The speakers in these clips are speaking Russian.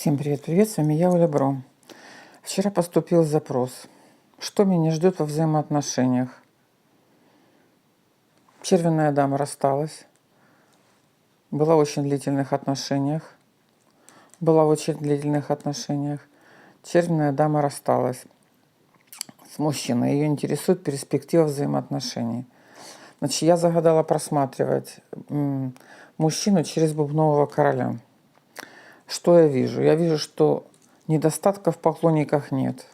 Всем привет, с вами я, Оля Бро. Вчера поступил запрос. Что меня ждет во взаимоотношениях? Червенная дама рассталась. Была в очень длительных отношениях. Червенная дама рассталась с мужчиной. Ее интересует перспектива взаимоотношений. Значит, я загадала просматривать мужчину через бубнового короля. Что я вижу? Я вижу, что недостатков в поклонниках нет.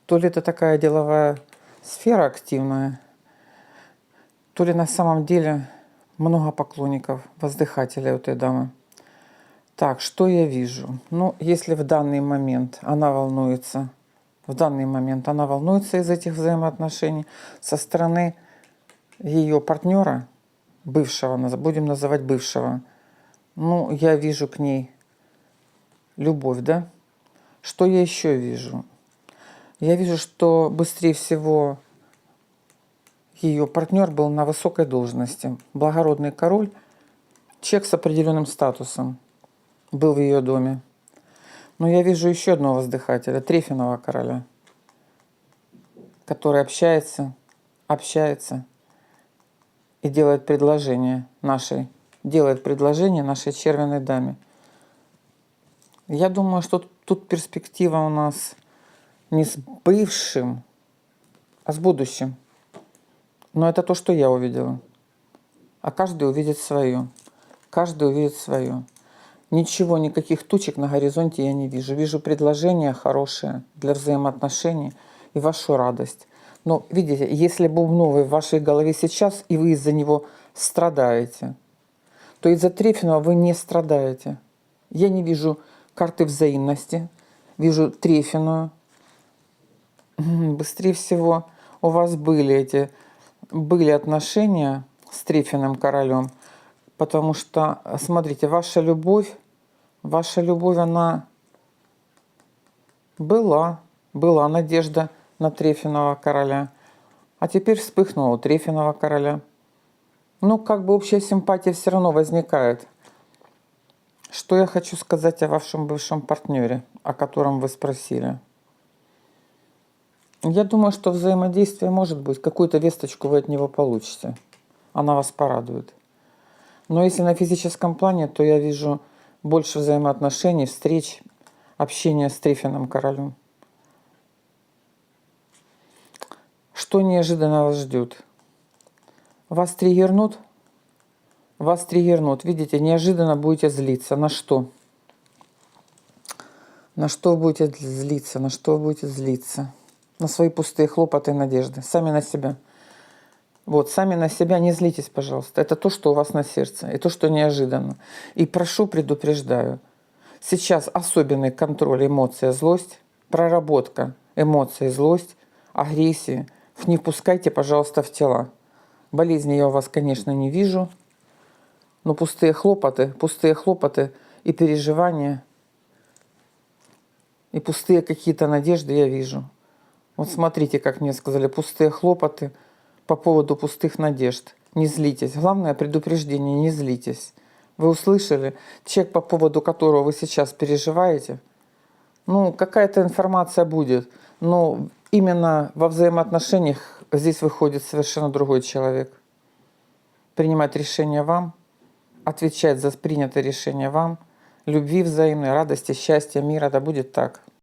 То ли это такая деловая сфера активная, то ли на самом деле много поклонников, воздыхателей у этой дамы. Так, что я вижу? Ну, если в данный момент она волнуется из этих взаимоотношений со стороны ее партнера, бывшего, будем называть бывшего, ну, я вижу к ней любовь, да? Что я еще вижу? Я вижу, что быстрее всего ее партнер был на высокой должности. Благородный король, человек с определенным статусом, был в ее доме. Но я вижу еще одного воздыхателя, Трефиного короля, который общается и делает предложение нашей червенной даме. Я думаю, что тут перспектива у нас не с бывшим, а с будущим. Но это то, что я увидела. А каждый увидит свое. Ничего, никаких тучек на горизонте я не вижу. Вижу предложение хорошее для взаимоотношений и вашу радость. Но видите, если бубновый в вашей голове сейчас, и вы из-за него страдаете, то из-за Трефиного вы не страдаете. Я не вижу карты взаимности, вижу Трефиную. Быстрее всего у вас были отношения с Трефиным королем, потому что, смотрите, ваша любовь, она была надежда на Трефиного короля, а теперь вспыхнула у Трефиного короля. Ну, как бы общая симпатия все равно возникает. Что я хочу сказать о вашем бывшем партнере, о котором вы спросили? Я думаю, что взаимодействие может быть. Какую-то весточку вы от него получите. Она вас порадует. Но если на физическом плане, то я вижу больше взаимоотношений, встреч, общения с Трефиным королем. Что неожиданно вас ждет? Вас триггернут. Видите, неожиданно будете злиться. На что? На что вы будете злиться? На свои пустые хлопоты и надежды. Сами на себя. Сами на себя не злитесь, пожалуйста. Это то, что у вас на сердце. И то, что неожиданно. И прошу, предупреждаю. Сейчас особенный контроль эмоций, злость, проработка эмоций, злость, агрессии. Не впускайте, пожалуйста, в тела. Болезни я у вас, конечно, не вижу. Но пустые хлопоты и переживания, и пустые какие-то надежды я вижу. Вот смотрите, как мне сказали, пустые хлопоты по поводу пустых надежд. Не злитесь. Главное предупреждение, не злитесь. Вы услышали? Человек, по поводу которого вы сейчас переживаете, какая-то информация будет, но именно во взаимоотношениях здесь выходит совершенно другой человек. Принимать решение вам, отвечать за принятое решение вам, любви взаимной, радости, счастья, мира, да будет так.